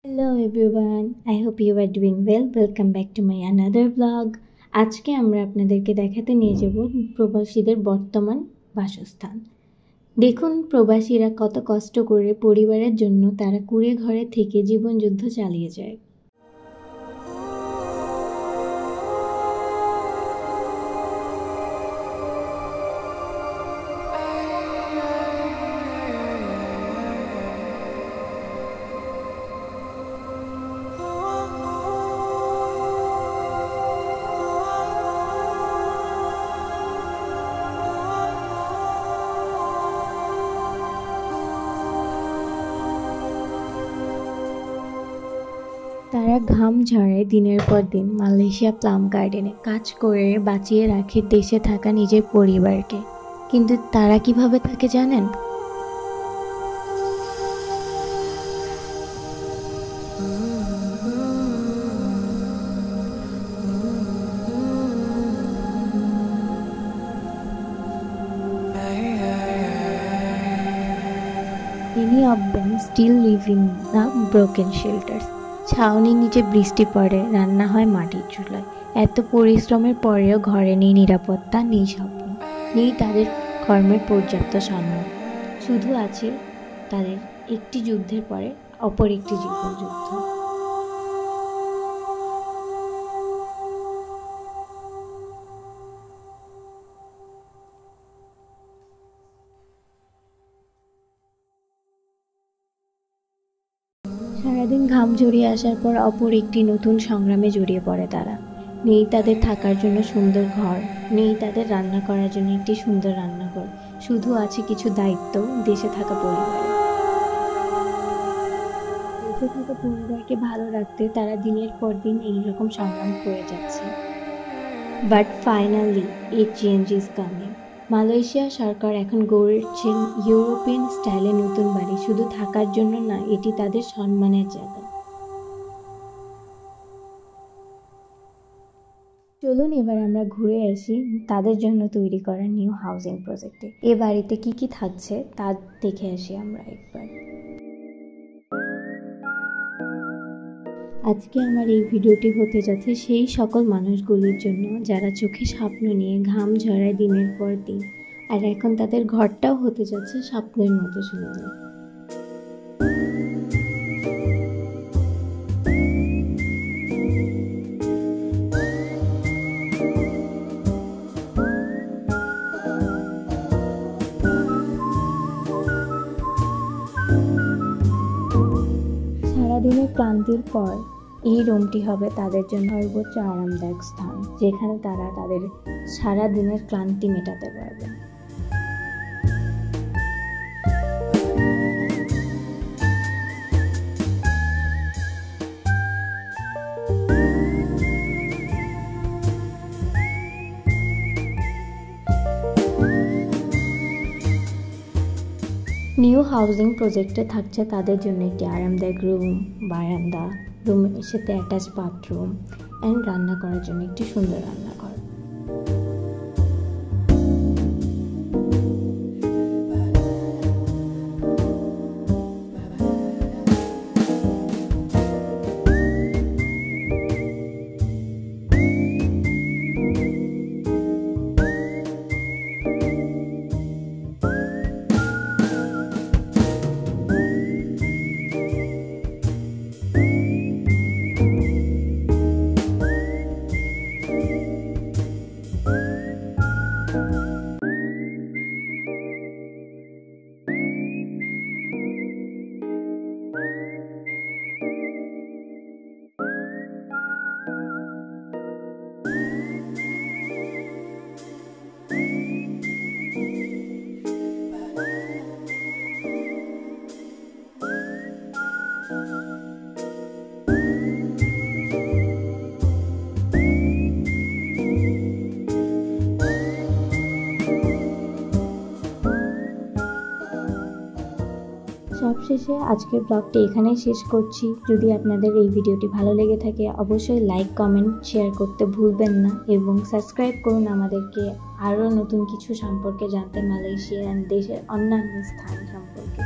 Hello everyone, I hope you are doing well. Welcome back to my another vlog. আজকে আমরা আপনাদেরকে দেখাতে নিয়ে যাব প্রবাসীদের বর্তমান বাসস্থান। দেখুন প্রবাসীরা কত কষ্ট করে পরিবারের জন্য তারা কুঁড়ে ঘরে থেকে জীবনযুদ্ধ চালিয়ে যায়। তারা ঘাম ঝরায় দিনের পর দিন মালয়েশিয়া প্লাম গার্ডেনে কাজ করে বাঁচিয়ে রাখে দেশে থাকা নিজের পরিবারকে। কিন্তু তারা কিভাবে থাকে জানেন? Many of them still live in the broken shelters. ছাউনির নিচে বৃষ্টি পড়ে, রান্না হয় মাটির চুলায়। এত পরিশ্রমের পরেও ঘরে নেই নিরাপত্তা, নেই স্বপ্ন, নেই তাদের কর্মের পর্যাপ্ত সম্মান। শুধু আছে তাদের একটি যুদ্ধের পরে অপর একটি জীবনযুদ্ধ। সারাদিন ঘাম ঝরিয়ে আসার পর অপর একটি নতুন সংগ্রামে জড়িয়ে পড়ে তারা। নেই তাদের থাকার জন্য সুন্দর ঘর, নেই তাদের রান্না করার জন্য একটি সুন্দর রান্নাঘর, শুধু আছে কিছু দায়িত্ব দেশে থাকা পরিবারে। দেশে থাকা পরিবারকে ভালো রাখতে তারা দিনের পর দিন এইরকম সংগ্রাম করে যাচ্ছে। But finally a change is coming. Malaysia সরকার এখন গড়ছেন ইউরোপিয়ান স্টাইলে নতুন বাড়ি, শুধু থাকার জন্য না, এটি তাদের সম্মানের জায়গা। চলুন এবার আমরা ঘুরে আসি তাদের জন্য তৈরি করা নিউ হাউজিং প্রজেক্টে। এ বাড়িতে কি কি থাকছে তা দেখে আসি আমরা একবার। আজকে আমার এই ভিডিওটি হতে যাচ্ছে সেই সকল মানুষগুলির জন্য যারা চোখে স্বপ্ন নিয়ে ঘাম ঝরায় দিনের পর দিন, আর এখন তাদের ঘরটাও হতে যাচ্ছে স্বপ্নের মতো সুন্দর। সারাদিনের ক্লান্তির পর এই রুমটি হবে তাদের জন্য সর্বোচ্চ আরামদায়ক স্থান, যেখানে তারা তাদের সারা দিনের ক্লান্তি মেটাতে পারবে। নিউ হাউজিং প্রজেক্টে থাকছে তাদের জন্য একটি আরামদায়ক রুম, বারান্দা, রুমের সাথে অ্যাটাচ বাথরুম অ্যান্ড রান্না করার জন্য একটি সুন্দর রান্নাঘর। সবশেষে আজকের ব্লগটি এখানেই শেষ করছি। যদি আপনাদের এই ভিডিওটি ভালো লেগে থাকে অবশ্যই লাইক, কমেন্ট, শেয়ার করতে ভুলবেন না এবং সাবস্ক্রাইব করুন আমাদেরকে আরও নতুন কিছু সম্পর্কে জানতে, মালয়েশিয়া দেশের অন্যান্য স্থান সম্পর্কে।